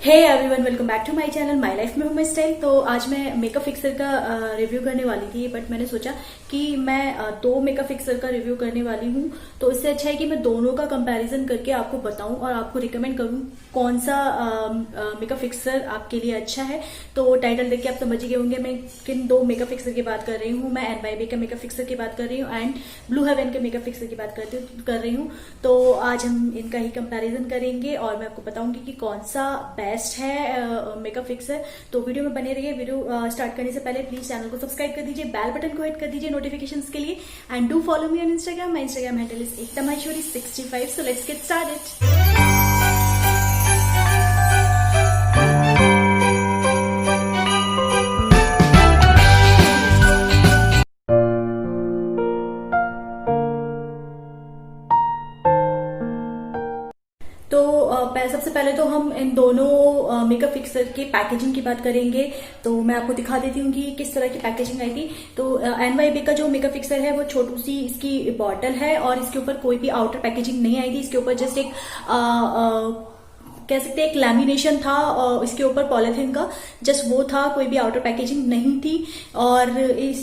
Hey everyone, welcome back to my channel my life में हूँ मैं स्टाइल। तो आज मैं मेकअप फिक्सर का रिव्यू करने वाली थी, बट मैंने सोचा कि मैं दो मेकअप फिक्सर का रिव्यू करने वाली हूँ, तो इससे अच्छा है कि मैं दोनों का कंपैरिजन करके आपको बताऊं और आपको रिकमेंड करूं कौन सा मेकअप फिक्सर आपके लिए अच्छा है। तो टाइटल देख के आप समझ गए होंगे मैं किन दो मेकअप फिक्सर की बात कर रही हूँ। मैं NYB के मेकअप फिक्सर की बात कर रही हूँ एंड ब्लू हेवन के मेकअप फिक्सर की बात कर रही हूँ। तो आज हम इनका ही कंपैरिजन करेंगे और मैं आपको बताऊंगी कि कौन सा बेस्ट है मेकअप फिक्सर। तो वीडियो में बने रहिए। वीडियो स्टार्ट करने से पहले प्लीज चैनल को सब्सक्राइब कर दीजिए, बेल बटन को हिट कर दीजिए नोटिफिकेशंस के लिए and do follow me on Instagram. My Instagram handle is ektamaheshwari65। So let's get started. तो सबसे पहले तो हम इन दोनों मेकअप फिक्सर के पैकेजिंग की बात करेंगे। तो मैं आपको दिखा देती हूँ कि किस तरह की पैकेजिंग आई थी। तो NYB का जो मेकअप फिक्सर है वो छोटू सी इसकी बॉटल है और इसके ऊपर कोई भी आउटर पैकेजिंग नहीं आई थी। इसके ऊपर जस्ट एक कह सकते हैं एक लैमिनेशन था और इसके ऊपर पॉलिथीन का जस्ट वो था, कोई भी आउटर पैकेजिंग नहीं थी। और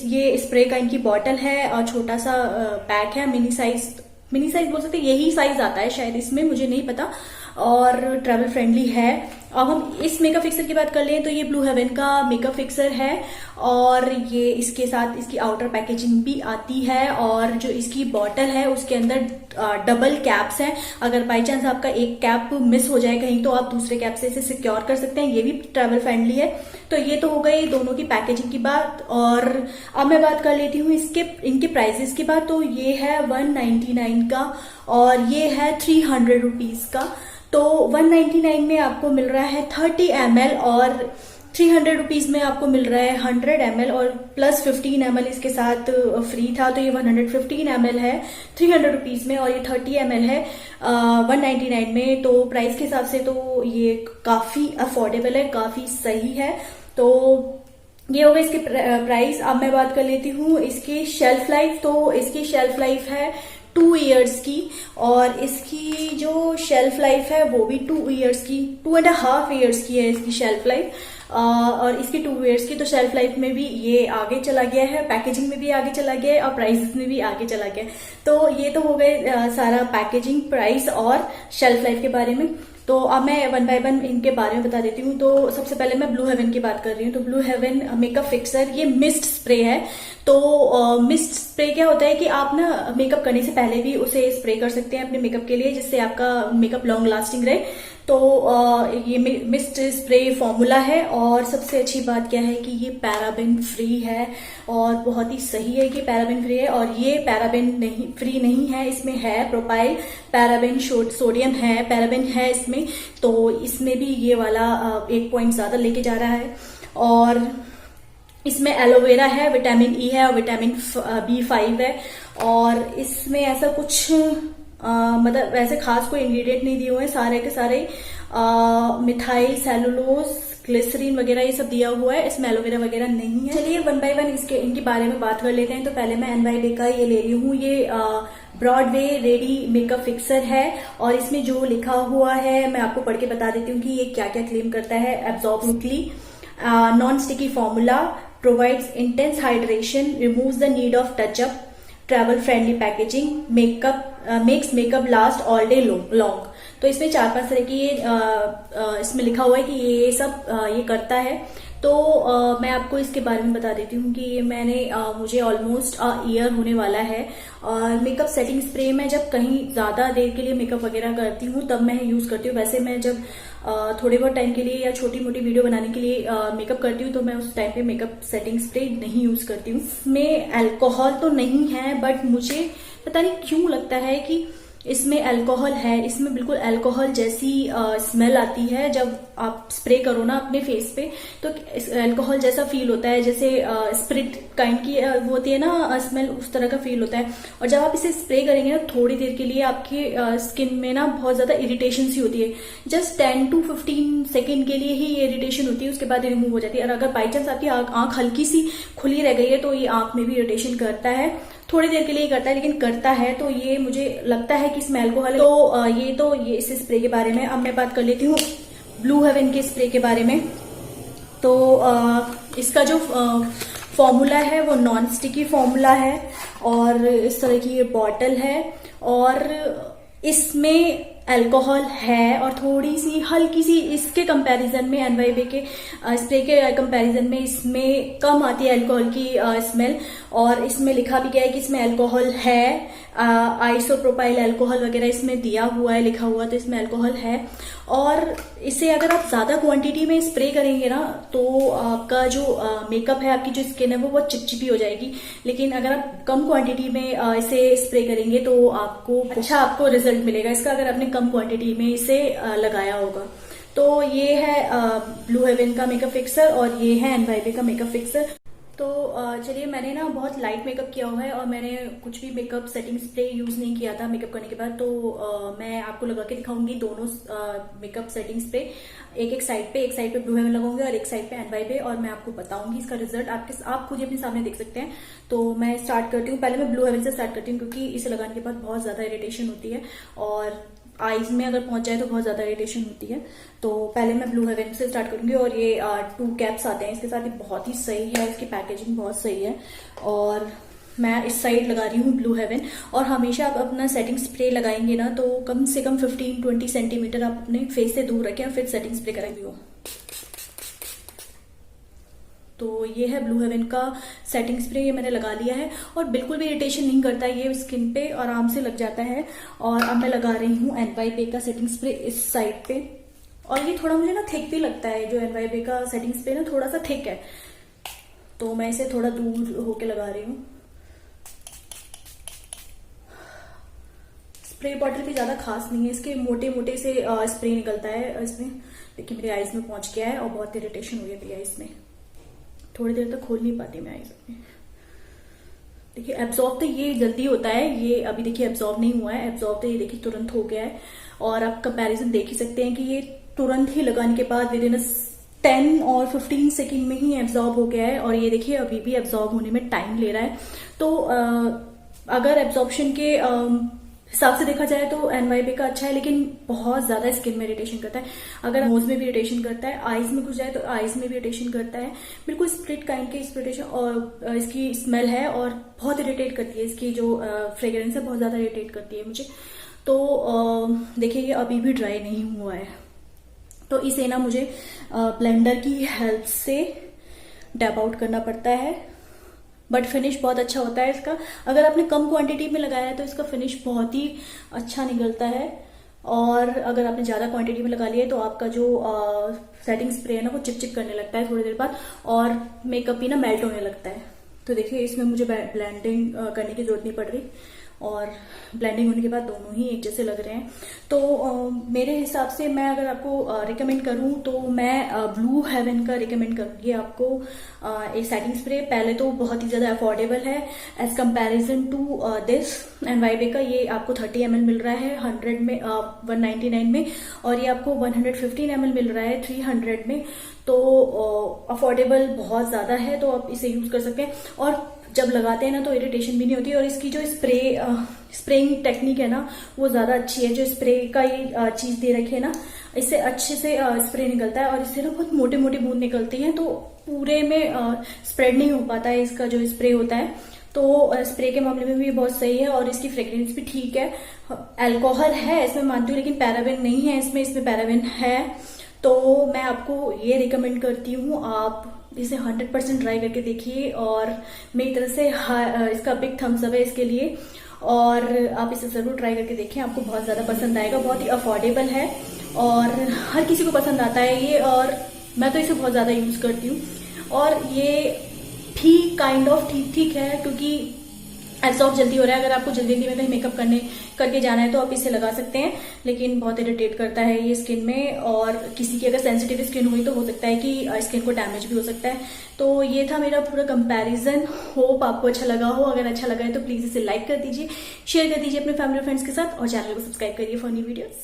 ये स्प्रे का इनकी बॉटल है और छोटा सा पैक है, मिनी साइज बोल सकते हैं, यही साइज आता है शायद इसमें, मुझे नहीं पता, और ट्रैवल फ्रेंडली है। अब हम इस मेकअप फिक्सर की बात कर लें तो ये ब्लू हेवन का मेकअप फिक्सर है और ये इसके साथ इसकी आउटर पैकेजिंग भी आती है और जो इसकी बॉटल है उसके अंदर डबल कैप्स हैं। अगर बाई चांस आपका एक कैप मिस हो जाए कहीं तो आप दूसरे कैप से इसे सिक्योर कर सकते हैं। ये भी ट्रैवल फ्रेंडली है। तो ये तो हो गई दोनों की पैकेजिंग की बात। और अब मैं बात कर लेती हूँ इनके प्राइसेस की बात। तो ये है 199 का और ये है 300 रुपीज का। तो 199 में आपको मिल रहा है 30 ml और 300 रुपीज में आपको मिल रहा है 100 ml और प्लस 15 ml इसके साथ फ्री था। तो ये 115 ml है 300 रुपीज में और ये 30 ml है 199 में। तो प्राइस के हिसाब से तो ये काफी अफोर्डेबल है, काफी सही है। तो ये होगा इसके प्राइस। अब मैं बात कर लेती हूँ इसकी शेल्फ लाइफ। तो इसकी शेल्फ लाइफ है 2 इयर्स की और इसकी जो शेल्फ लाइफ है वो भी 2 इयर्स की, 2.5 इयर्स की है इसकी शेल्फ लाइफ। और इसकी 2 इयर्स की तो शेल्फ लाइफ में भी ये आगे चला गया है, पैकेजिंग में भी आगे चला गया है और प्राइसेस में भी आगे चला गया है। तो ये तो हो गए सारा पैकेजिंग, प्राइस और शेल्फ लाइफ के बारे में। तो अब मैं वन बाय वन इनके बारे में बता देती हूँ। तो सबसे पहले मैं ब्लू हेवन की बात कर रही हूँ। तो ब्लू हेवन मेकअप फिक्सर ये मिस्ट स्प्रे है। तो मिस्ट स्प्रे क्या होता है कि आप ना मेकअप करने से पहले भी उसे स्प्रे कर सकते हैं अपने मेकअप के लिए, जिससे आपका मेकअप लॉन्ग लास्टिंग रहे। तो ये मिस्ट स्प्रे फॉर्मूला है और सबसे अच्छी बात क्या है कि ये पैराबेन फ्री है और बहुत ही सही है कि पैराबेन फ्री है। और ये पैराबेन फ्री नहीं है, इसमें है प्रोपाइल पैराबेन, सोडियम है, पैराबेन है इसमें। तो इसमें भी ये वाला 1 पॉइंट ज्यादा लेके जा रहा है। और इसमें एलोवेरा है, विटामिन ई है और विटामिन B5 है। और इसमें ऐसा कुछ मतलब वैसे खास कोई इंग्रेडिएंट नहीं दिए हुए हैं, सारे के सारे मिथाइल सेलुलोज, ग्लिसरीन वगैरह ये सब दिया हुआ है। इसमें एलोवेरा वगैरह नहीं है। चलिए वन बाय वन इनके बारे में बात कर लेते हैं। तो पहले मैं NYB का ये ले रही हूँ। ये ब्रॉडवे रेडी मेकअप फिक्सर है और इसमें जो लिखा हुआ है मैं आपको पढ़ के बता देती हूँ कि ये क्या क्या क्लेम करता है। Absorb quickly, non sticky formula, provides intense hydration, removes the need of touch-up, travel friendly packaging, makes makeup last all day long. तो इसमें 4-5 तरह की इसमें लिखा हुआ है कि ये सब ये करता है। तो मैं आपको इसके बारे में बता देती हूँ कि मुझे ऑलमोस्ट ईयर होने वाला है। और मेकअप सेटिंग स्प्रे मैं जब कहीं ज्यादा देर के लिए मेकअप वगैरह करती हूँ तब मैं यूज करती हूँ। वैसे मैं जब थोड़े बहुत टाइम के लिए या छोटी मोटी वीडियो बनाने के लिए मेकअप करती हूँ तो मैं उस टाइम पे मेकअप सेटिंग स्प्रे नहीं यूज करती हूँ। इसमें अल्कोहल तो नहीं है, बट मुझे पता नहीं क्यों लगता है कि इसमें अल्कोहल है। इसमें बिल्कुल अल्कोहल जैसी स्मेल आती है जब आप स्प्रे करो ना अपने फेस पे, तो अल्कोहल जैसा फील होता है, जैसे स्प्रिट काइंड की वो होती है ना स्मेल, उस तरह का फील होता है। और जब आप इसे स्प्रे करेंगे ना थोड़ी देर के लिए आपकी स्किन में ना बहुत ज्यादा इरिटेशन सी होती है। जस्ट 10 to 15 सेकेंड के लिए ही ये इरिटेशन होती है, उसके बाद रिमूव हो जाती है। और अगर बाई चांस आपकी आंख हल्की सी खुली रह गई है तो ये आंख में भी इरिटेशन करता है, थोड़ी देर के लिए करता है लेकिन करता है। तो ये मुझे लगता है कि इसमें अल्कोहल है। तो ये इस स्प्रे के बारे में। अब मैं बात कर लेती हूँ ब्लू हेवन के स्प्रे के बारे में। तो इसका जो फॉर्मूला है वो नॉन स्टिकी फॉर्मूला है और इस तरह की ये बॉटल है और इसमें अल्कोहल है और थोड़ी सी हल्की सी इसके कंपैरिजन में एनवाईबी के स्प्रे के कंपैरिजन में इसमें कम आती है अल्कोहल की स्मेल। और इसमें लिखा भी गया है कि इसमें अल्कोहल है, आइसोप्रोपाइल अल्कोहल वगैरह इसमें दिया हुआ है, लिखा हुआ, तो इसमें अल्कोहल है। और इसे अगर आप ज्यादा क्वांटिटी में स्प्रे करेंगे ना तो आपका जो मेकअप है, आपकी जो स्किन है वो बहुत चिपचिपी हो जाएगी। लेकिन अगर आप कम क्वांटिटी में इसे स्प्रे करेंगे तो आपको रिजल्ट मिलेगा इसका, अगर आपने कम क्वांटिटी में इसे लगाया होगा। तो ये है ब्लू हेवन का मेकअप फिक्सर और ये है एनवाईबी का मेकअप फिक्सर। तो चलिए, मैंने ना बहुत लाइट मेकअप किया हुआ है और मैंने कुछ भी मेकअप सेटिंग स्प्रे यूज नहीं किया था मेकअप करने के बाद। तो मैं आपको लगा के दिखाऊंगी दोनों मेकअप सेटिंग स्प्रे, एक साइड पे ब्लू हेवन लगाऊंगी और एक साइड पे एनवाईबी, और मैं आपको बताऊंगी इसका रिजल्ट। आप खुद ही अपने सामने देख सकते हैं। तो मैं स्टार्ट करती हूँ, पहले मैं ब्लू हेवन से स्टार्ट करती हूँ क्योंकि इसे लगाने के बाद बहुत ज्यादा इरिटेशन होती है और आईज में अगर पहुंच जाए तो बहुत ज्यादा इरिटेशन होती है। तो पहले मैं ब्लू हेवन से स्टार्ट करूंगी और ये 2 कैप्स आते हैं इसके साथ, ये बहुत ही सही है, इसकी पैकेजिंग बहुत सही है। और मैं इस साइड लगा रही हूँ ब्लू हेवन। और हमेशा आप अपना सेटिंग स्प्रे लगाएंगे ना तो कम से कम 15-20 सेंटीमीटर आप अपने फेस से दूर रखें और फिर सेटिंग स्प्रे कराएंगे। तो ये है ब्लू हेवन का सेटिंग स्प्रे, ये मैंने लगा लिया है और बिल्कुल भी इरिटेशन नहीं करता है, ये स्किन पे आराम से लग जाता है। और अब मैं लगा रही हूँ एनवाईबी का सेटिंग स्प्रे इस साइड पे, और ये थोड़ा मुझे ना थिक भी लगता है, जो एनवाईबी का सेटिंग स्प्रे ना थोड़ा सा थिक है, तो मैं इसे थोड़ा दूर होके लगा रही हूँ। स्प्रे बॉटल भी ज्यादा खास नहीं है, इसके मोटे मोटे से स्प्रे निकलता है इसमें। देखिए मेरे आईज में पहुंच गया है और बहुत इरिटेशन हो रही है आईज में, थोड़ी देर तक खोल नहीं पाती मैं आईज अपने। देखिए एब्जॉर्ब तो ये जल्दी होता है, ये अभी देखिए एब्जॉर्ब नहीं हुआ है, एब्जॉर्ब तो ये देखिए तुरंत हो गया है। और आप कंपैरिजन देख ही सकते हैं कि ये तुरंत ही लगाने के बाद विद इन 10 और 15 सेकेंड में ही एब्जॉर्ब हो गया है। और ये देखिए अभी भी एब्जॉर्ब होने में टाइम ले रहा है। तो अगर एब्जॉर्प्शन के हिसाब से देखा जाए तो एनवाईबी का अच्छा है, लेकिन बहुत ज्यादा स्किन में इरिटेशन करता है। अगर नोज में भी इरिटेशन करता है, आईज में घुस जाए तो आईज में भी इरिटेशन करता है, बिल्कुल स्प्लिट काइंड के इरिटेशन। और इसकी स्मेल है और बहुत इरिटेट करती है, इसकी जो फ्रेग्रेंस है बहुत ज्यादा इरिटेट करती है मुझे। तो देखिए ये अभी भी ड्राई नहीं हुआ है, तो इसे ना मुझे ब्लेंडर की हेल्प से डैब आउट करना पड़ता है। बट फिनिश बहुत अच्छा होता है इसका। अगर आपने कम क्वांटिटी में लगाया है तो इसका फिनिश बहुत ही अच्छा निकलता है, और अगर आपने ज्यादा क्वांटिटी में लगा लिया है तो आपका जो सेटिंग स्प्रे है ना वो चिपचिप करने लगता है थोड़ी देर बाद, और मेकअप भी ना मेल्ट होने लगता है। तो देखिए इसमें मुझे ब्लेंडिंग करने की जरूरत नहीं पड़ रही, और ब्लेंडिंग होने के बाद दोनों ही एक जैसे लग रहे हैं। तो मेरे हिसाब से मैं अगर आपको रिकमेंड करूं तो मैं ब्लू हेवन का रिकमेंड करूंगी आपको एक सेटिंग स्प्रे। पहले तो बहुत ही ज्यादा अफोर्डेबल है as comparison to this NYB का। ये आपको 30 ml मिल रहा है 100 में 199 में, और ये आपको 115 ml मिल रहा है 300 में। तो अफोर्डेबल बहुत ज्यादा है, तो आप इसे यूज कर सकते हैं। और जब लगाते हैं ना तो इरिटेशन भी नहीं होती, और इसकी जो स्प्रेइंग टेक्निक है ना वो ज्यादा अच्छी है। जो स्प्रे का ये चीज दे रखे है ना, इससे अच्छे से स्प्रे निकलता है, और इससे ना बहुत मोटे मोटे बूंद निकलती हैं, तो पूरे में स्प्रेड नहीं हो पाता है इसका जो स्प्रे होता है। तो स्प्रे के मामले में भी बहुत सही है, और इसकी फ्रेग्रेंस भी ठीक है। अल्कोहल है इसमें मानती हूँ, लेकिन पैराबेन नहीं है इसमें पैराबेन है। तो मैं आपको ये रिकमेंड करती हूँ, आप इसे 100% ट्राई करके देखिए, और मेरी तरफ से इसका बिग थम्स अप है इसके लिए। और आप इसे जरूर ट्राई करके देखें, आपको बहुत ज्यादा पसंद आएगा। बहुत ही अफोर्डेबल है और हर किसी को पसंद आता है ये, और मैं तो इसे बहुत ज्यादा यूज करती हूँ। और ये भी काइंड ऑफ ठीक है, क्योंकि एब्जॉर्ब जल्दी हो रहा है। अगर आपको जल्दी में कहीं मेकअप करके जाना है तो आप इसे लगा सकते हैं, लेकिन बहुत इरिटेट करता है ये स्किन में, और किसी की अगर सेंसिटिव स्किन हुई तो हो सकता है कि स्किन को डैमेज भी हो सकता है। तो ये था मेरा पूरा कंपैरिजन। होप आपको अच्छा लगा हो। अगर अच्छा लगा है तो प्लीज इसे लाइक कर दीजिए, शेयर कर दीजिए अपने फैमिली फ्रेंड्स के साथ, और चैनल को सब्सक्राइब करिए फॉर न्यू वीडियोस।